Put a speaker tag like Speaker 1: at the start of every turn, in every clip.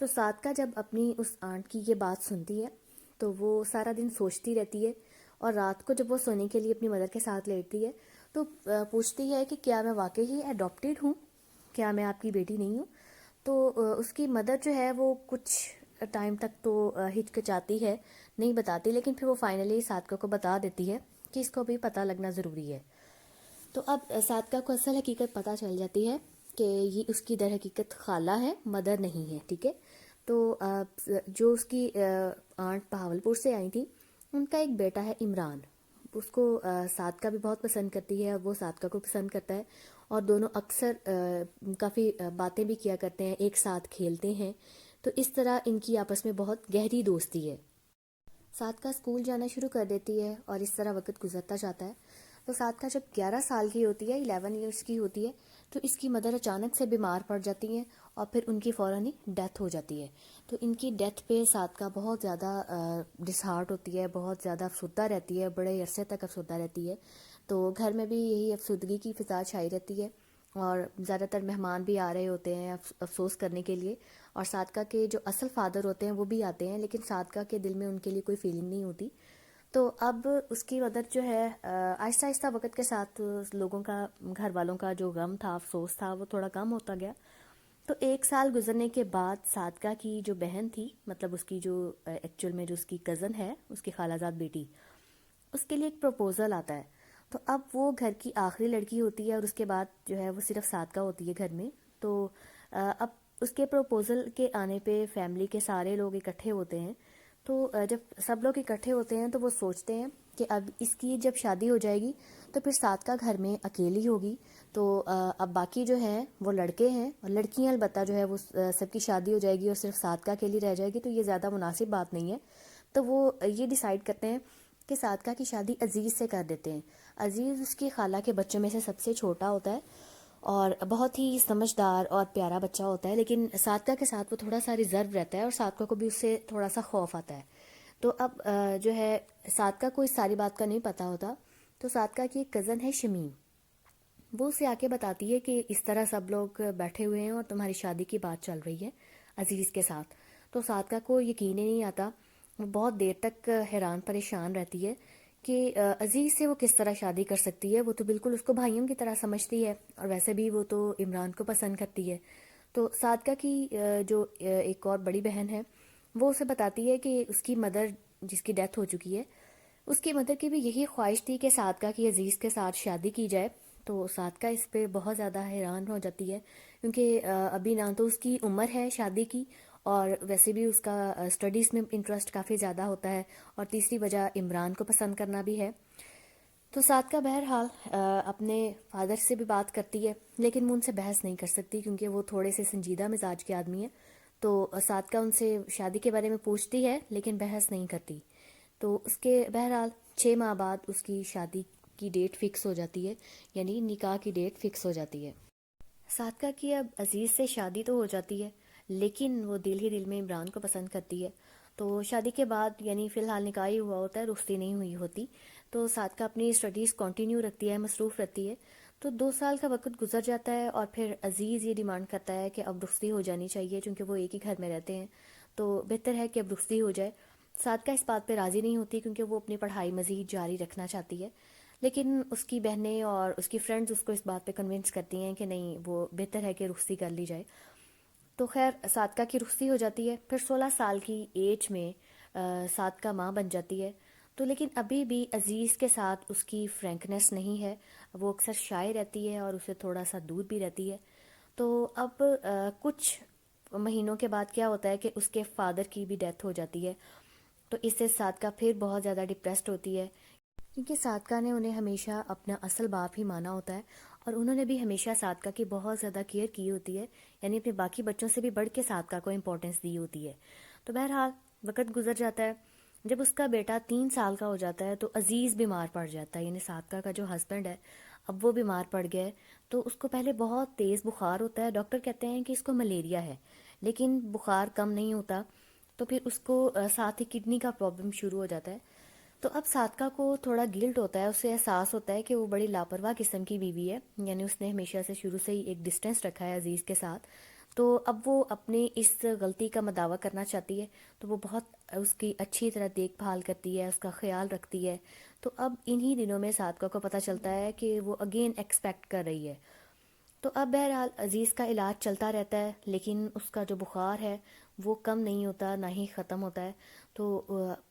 Speaker 1: تو صادقہ جب اپنی اس آنٹ کی یہ بات سنتی ہے تو وہ سارا دن سوچتی رہتی ہے، اور رات کو جب وہ سونے کے لیے اپنی مدر کے ساتھ لیٹتی ہے تو پوچھتی ہے کہ کیا میں واقعی اڈاپٹیڈ ہوں، کیا میں آپ کی بیٹی نہیں ہوں؟ تو اس کی مدر جو ہے وہ کچھ ٹائم تک تو ہچکچاتی ہے، نہیں بتاتی، لیکن پھر وہ فائنلی صادقہ کو بتا دیتی ہے کہ اس کو بھی پتہ لگنا ضروری ہے۔ تو اب صادقہ کو اصل حقیقت پتہ چل جاتی ہے کہ یہ اس کی در حقیقت خالہ ہے، مدر نہیں ہے، ٹھیک ہے؟ تو جو اس کی آنٹ بہاولپور سے آئی تھی، ان کا ایک بیٹا ہے عمران، اس کو صادقہ بھی بہت پسند کرتی ہے، وہ صادقہ کو پسند کرتا ہے، اور دونوں اکثر کافی باتیں بھی کیا کرتے ہیں، ایک ساتھ کھیلتے ہیں، تو اس طرح ان کی آپس میں بہت گہری دوستی ہے۔ صادقہ اسکول جانا شروع کر دیتی ہے اور اس طرح وقت گزرتا جاتا ہے۔ تو صادقہ جب 11 سال کی ہوتی ہے، 11 ایئرس کی ہوتی ہے، تو اس کی مدر اچانک سے بیمار پڑ جاتی ہیں اور پھر ان کی فوراً ہی ڈیتھ ہو جاتی ہے۔ تو ان کی ڈیتھ پہ صادقہ بہت زیادہ ڈس ہارٹ ہوتی ہے، بہت زیادہ افسردہ رہتی ہے، بڑے عرصے تک افسردہ رہتی ہے۔ تو گھر میں بھی یہی افسردگی کی فضا چھائی رہتی ہے، اور زیادہ تر مہمان بھی آ رہے ہوتے ہیں افسوس کرنے کے لیے، اور صادقہ کے جو اصل فادر ہوتے ہیں وہ بھی آتے ہیں، لیکن صادقہ کے دل میں ان کے لیے کوئی فیلنگ نہیں ہوتی۔ تو اب اس کی مدر جو ہے آہستہ آہستہ وقت کے ساتھ لوگوں کا، گھر والوں کا جو غم تھا، افسوس تھا، وہ تھوڑا کم ہوتا گیا۔ تو 1 سال گزرنے کے بعد صادقہ کی جو بہن تھی، مطلب اس کی جو ایکچوئل میں جو اس کی کزن ہے، اس کی خالہ زاد بیٹی، اس کے لیے ایک پروپوزل آتا ہے۔ تو اب وہ گھر کی آخری لڑکی ہوتی ہے، اور اس کے بعد جو ہے وہ صرف صادقہ ہوتی ہے گھر میں۔ تو اب اس کے پروپوزل کے آنے پہ فیملی کے سارے لوگ اکٹھے ہوتے ہیں۔ تو جب سب لوگ اکٹھے ہوتے ہیں تو وہ سوچتے ہیں کہ اب اس کی جب شادی ہو جائے گی تو پھر صادقہ گھر میں اکیلی ہوگی، تو اب باقی جو ہیں وہ لڑکے ہیں، اور لڑکیاں البتہ جو ہے وہ سب کی شادی ہو جائے گی اور صرف صادقہ کے لیے رہ جائے گی، تو یہ زیادہ مناسب بات نہیں ہے۔ تو وہ یہ ڈیسائیڈ کرتے ہیں کہ صادقہ کی شادی عزیز سے کر دیتے ہیں۔ عزیز اس کی خالہ کے بچوں میں سے سب سے چھوٹا ہوتا ہے، اور بہت ہی سمجھدار اور پیارا بچہ ہوتا ہے، لیکن صادقہ کے ساتھ وہ تھوڑا سا ریزرو رہتا ہے، اور صادقہ کو بھی اس سے تھوڑا سا خوف آتا ہے۔ تو اب جو ہے صادقہ کو اس ساری بات کا نہیں پتہ ہوتا، تو صادقہ کی ایک کزن ہے شمیم، وہ اسے آ کے بتاتی ہے کہ اس طرح سب لوگ بیٹھے ہوئے ہیں اور تمہاری شادی کی بات چل رہی ہے عزیز کے ساتھ۔ تو صادقہ کو یقین ہی نہیں آتا، وہ بہت دیر تک حیران پریشان رہتی ہے کہ عزیز سے وہ کس طرح شادی کر سکتی ہے، وہ تو بالکل اس کو بھائیوں کی طرح سمجھتی ہے، اور ویسے بھی وہ تو عمران کو پسند کرتی ہے۔ تو صادقہ کی جو ایک اور بڑی بہن ہے، وہ اسے بتاتی ہے کہ اس کی مدر، جس کی ڈیتھ ہو چکی ہے، اس کی مدر کی بھی یہی خواہش تھی کہ صادقہ کی عزیز کے ساتھ شادی کی جائے۔ تو صادقہ اس پہ بہت زیادہ حیران ہو جاتی ہے، کیونکہ ابھی نہ تو اس کی عمر ہے شادی کی، اور ویسے بھی اس کا اسٹڈیز میں انٹرسٹ کافی زیادہ ہوتا ہے، اور تیسری وجہ عمران کو پسند کرنا بھی ہے۔ تو صادقہ بہرحال اپنے فادر سے بھی بات کرتی ہے، لیکن وہ ان سے بحث نہیں کر سکتی کیونکہ وہ تھوڑے سے سنجیدہ مزاج کے آدمی ہیں۔ تو صادقہ ان سے شادی کے بارے میں پوچھتی ہے لیکن بحث نہیں کرتی۔ تو اس کے بہرحال 6 ماہ بعد اس کی شادی کی ڈیٹ فکس ہو جاتی ہے، یعنی نکاح کی ڈیٹ فکس ہو جاتی ہے۔ صادقہ کی اب عزیز سے شادی تو ہو جاتی ہے، لیکن وہ دل ہی دل میں عمران کو پسند کرتی ہے۔ تو شادی کے بعد، یعنی فی الحال نکاح ہی ہوا ہوتا ہے، رخصتی نہیں ہوئی ہوتی، تو صادقہ اپنی اسٹڈیز کنٹینیو رکھتی ہے، مصروف رہتی ہے۔ تو 2 سال کا وقت گزر جاتا ہے، اور پھر عزیز یہ ڈیمانڈ کرتا ہے کہ اب رخصتی ہو جانی چاہیے، چونکہ وہ ایک ہی گھر میں رہتے ہیں، تو بہتر ہے کہ اب رخصتی ہو جائے۔ صادقہ اس بات پہ راضی نہیں ہوتی کیونکہ وہ اپنی پڑھائی مزید جاری رکھنا چاہتی ہے، لیکن اس کی بہنیں اور اس کی فرینڈز اس کو اس بات پہ کنونس کرتی ہیں کہ نہیں، وہ بہتر ہے کہ رخصتی کر لی جائے۔ تو خیر صادقہ کی رخصتی ہو جاتی ہے، پھر 16 سال کی ایج میں صادقہ ماں بن جاتی ہے۔ تو لیکن ابھی بھی عزیز کے ساتھ اس کی فرینکنس نہیں ہے، وہ اکثر شائع رہتی ہے اور اسے تھوڑا سا دور بھی رہتی ہے۔ تو اب کچھ مہینوں کے بعد کیا ہوتا ہے کہ اس کے فادر کی بھی ڈیتھ ہو جاتی ہے، تو اس سے صادقہ پھر بہت زیادہ ڈپریسڈ ہوتی ہے، کیونکہ صادقہ نے انہیں ہمیشہ اپنا اصل باپ ہی مانا ہوتا ہے، اور انہوں نے بھی ہمیشہ صادقہ کی بہت زیادہ کیئر کی ہوتی ہے، یعنی اپنے باقی بچوں سے بھی بڑھ کے صادقہ کو امپورٹنس دی ہوتی ہے۔ تو بہرحال وقت گزر جاتا ہے، جب اس کا بیٹا 3 سال کا ہو جاتا ہے تو عزیز بیمار پڑ جاتا ہے، یعنی صادقہ کا جو ہسبینڈ ہے اب وہ بیمار پڑ گیا ہے۔ تو اس کو پہلے بہت تیز بخار ہوتا ہے، ڈاکٹر کہتے ہیں کہ اس کو ملیریا ہے، لیکن بخار کم نہیں ہوتا، تو پھر اس کو ساتھ ہی کڈنی کا پرابلم شروع ہو جاتا ہے۔ تو اب صادقہ کو تھوڑا گلٹ ہوتا ہے، اسے احساس ہوتا ہے کہ وہ بڑی لاپرواہ قسم کی بیوی ہے، یعنی اس نے ہمیشہ سے شروع سے ہی ایک ڈسٹینس رکھا ہے عزیز کے ساتھ۔ تو اب وہ اپنے اس غلطی کا مداوع کرنا چاہتی ہے، تو وہ بہت اس کی اچھی طرح دیکھ بھال کرتی ہے، اس کا خیال رکھتی ہے. تو اب انہی دنوں میں صادقہ کو پتہ چلتا ہے کہ وہ اگین ایکسپیکٹ کر رہی ہے. تو اب بہرحال عزیز کا علاج چلتا رہتا ہے، لیکن اس کا جو بخار ہے وہ کم نہیں ہوتا، نہ ہی ختم ہوتا ہے. تو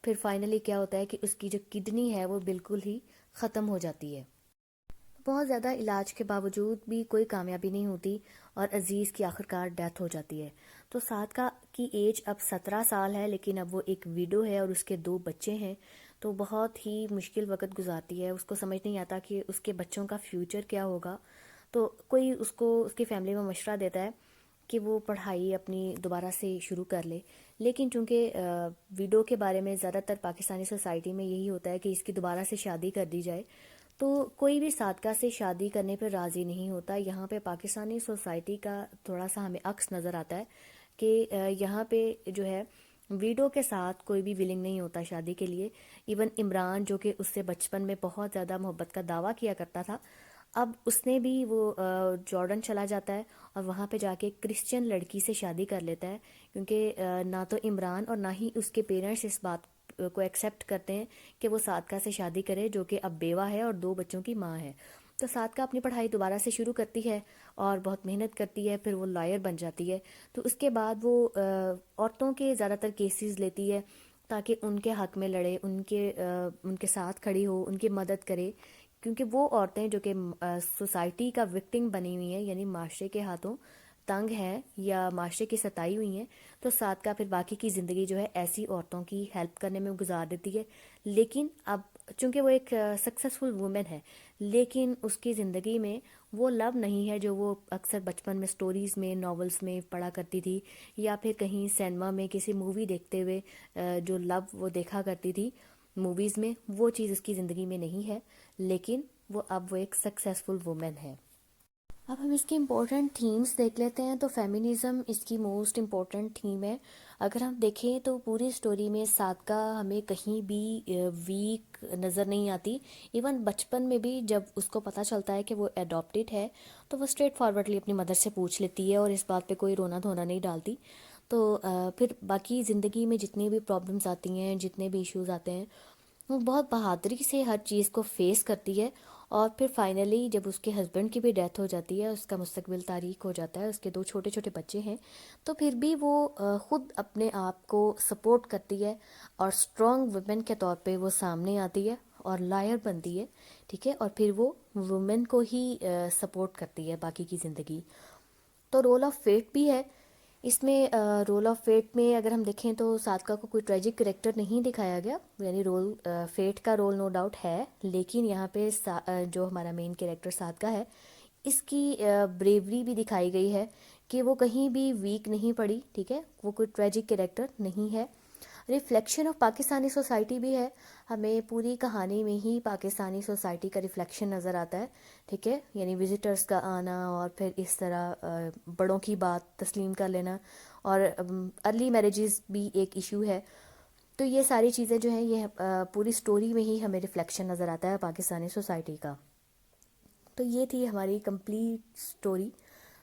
Speaker 1: پھر فائنلی کیا ہوتا ہے کہ اس کی جو کڈنی ہے وہ بالکل ہی ختم ہو جاتی ہے. بہت زیادہ علاج کے باوجود بھی کوئی کامیابی نہیں ہوتی اور عزیز کی آخرکار ڈیتھ ہو جاتی ہے. تو صادقہ کی ایج اب 17 سال ہے، لیکن اب وہ ایک ویڈو ہے اور اس کے 2 بچے ہیں. تو بہت ہی مشکل وقت گزارتی ہے، اس کو سمجھ نہیں آتا کہ اس کے بچوں کا فیوچر کیا ہوگا. تو کوئی اس کو اس کی فیملی میں مشورہ دیتا ہے کہ وہ پڑھائی اپنی دوبارہ سے شروع کر لے، لیکن چونکہ ویڈو کے بارے میں زیادہ تر پاکستانی سوسائٹی میں یہی ہوتا ہے کہ اس کی دوبارہ سے شادی کر دی جائے، تو کوئی بھی صادقہ سے شادی کرنے پر راضی نہیں ہوتا. یہاں پہ پاکستانی سوسائٹی کا تھوڑا سا ہمیں عکس نظر آتا ہے کہ یہاں پہ جو ہے ویڈو کے ساتھ کوئی بھی ولنگ نہیں ہوتا شادی کے لیے. ایون عمران جو کہ اس سے بچپن میں بہت زیادہ محبت کا دعویٰ کیا کرتا تھا، اب اس نے بھی وہ جارڈن چلا جاتا ہے اور وہاں پہ جا کے کرسچن لڑکی سے شادی کر لیتا ہے، کیونکہ نہ تو عمران اور نہ ہی اس کے پیرنٹس اس بات کو ایکسیپٹ کرتے ہیں کہ وہ صادقہ سے شادی کرے، جو کہ اب بیوہ ہے اور 2 بچوں کی ماں ہے. تو صادقہ اپنی پڑھائی دوبارہ سے شروع کرتی ہے اور بہت محنت کرتی ہے، پھر وہ لائر بن جاتی ہے. تو اس کے بعد وہ عورتوں کے زیادہ تر کیسز لیتی ہے تاکہ ان کے حق میں لڑے، ان کے ساتھ کھڑی ہو، ان کی مدد کرے، کیونکہ وہ عورتیں جو کہ سوسائٹی کا وکٹم بنی ہوئی ہیں، یعنی معاشرے کے ہاتھوں تنگ ہیں یا معاشرے کی ستائی ہوئی ہیں. تو صادقہ پھر باقی کی زندگی جو ہے ایسی عورتوں کی ہیلپ کرنے میں گزار دیتی ہے. لیکن اب چونکہ وہ ایک سکسیسفل وومن ہے، لیکن اس کی زندگی میں وہ لو نہیں ہے جو وہ اکثر بچپن میں سٹوریز میں، ناولز میں پڑھا کرتی تھی، یا پھر کہیں سینما میں کسی مووی دیکھتے ہوئے جو لو وہ دیکھا کرتی تھی موویز میں، وہ چیز اس کی زندگی میں نہیں ہے. لیکن اب وہ ایک سکسیسفل وومن ہے. اب ہم اس کی امپورٹنٹ تھیمز دیکھ لیتے ہیں. تو فیمنزم اس کی موسٹ امپورٹنٹ تھیم ہے. اگر ہم دیکھیں تو پوری سٹوری میں صادقہ ہمیں کہیں بھی ویک نظر نہیں آتی. ایون بچپن میں بھی جب اس کو پتہ چلتا ہے کہ وہ اڈاپٹیڈ ہے، تو وہ اسٹریٹ فارورڈلی اپنی مدر سے پوچھ لیتی ہے اور اس بات پہ کوئی رونا دھونا نہیں ڈالتی. تو پھر باقی زندگی میں جتنی بھی پرابلمز آتی ہیں، جتنے بھی ایشوز آتے ہیں، وہ بہت بہادری سے ہر چیز کو فیس کرتی ہے. اور پھر فائنلی جب اس کے ہسبینڈ کی بھی ڈیتھ ہو جاتی ہے، اس کا مستقبل تاریک ہو جاتا ہے، اس کے 2 چھوٹے چھوٹے بچے ہیں، تو پھر بھی وہ خود اپنے آپ کو سپورٹ کرتی ہے اور اسٹرانگ وومن کے طور پہ وہ سامنے آتی ہے اور لائر بنتی ہے. ٹھیک ہے، اور پھر وہ وومن کو ہی سپورٹ کرتی ہے باقی کی زندگی. تو رول آف فیٹ بھی ہے اس میں. رول آف فیٹ میں اگر ہم دیکھیں تو صادقہ کو کوئی ٹریجک کریکٹر نہیں دکھایا گیا، یعنی فیٹ کا رول نو ڈاؤٹ ہے، لیکن یہاں پہ جو ہمارا مین کریکٹر صادقہ ہے، اس کی بریوری بھی دکھائی گئی ہے کہ وہ کہیں بھی ویک نہیں پڑی. ٹھیک ہے، وہ کوئی ٹریجک کریکٹر نہیں ہے. ریفلیکشن آف پاکستانی سوسائٹی بھی ہے. ہمیں پوری کہانی میں ہی پاکستانی سوسائٹی کا ریفلیکشن نظر آتا ہے. ٹھیک ہے، یعنی وزٹرز کا آنا اور پھر اس طرح بڑوں کی بات تسلیم کر لینا، اور ارلی میرجز بھی ایک ایشو ہے. تو یہ ساری چیزیں جو ہیں یہ پوری سٹوری میں ہی ہمیں ریفلیکشن نظر آتا ہے پاکستانی سوسائٹی کا. تو یہ تھی ہماری کمپلیٹ سٹوری.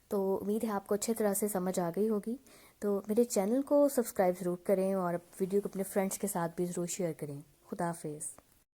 Speaker 1: تو امید ہے آپ کو اچھے طرح سے سمجھ آ گئی ہوگی. تو میرے چینل کو سبسکرائب ضرور کریں اور ویڈیو کو اپنے فرینڈس کے ساتھ بھی ضرور شیئر کریں. خدا حافظ.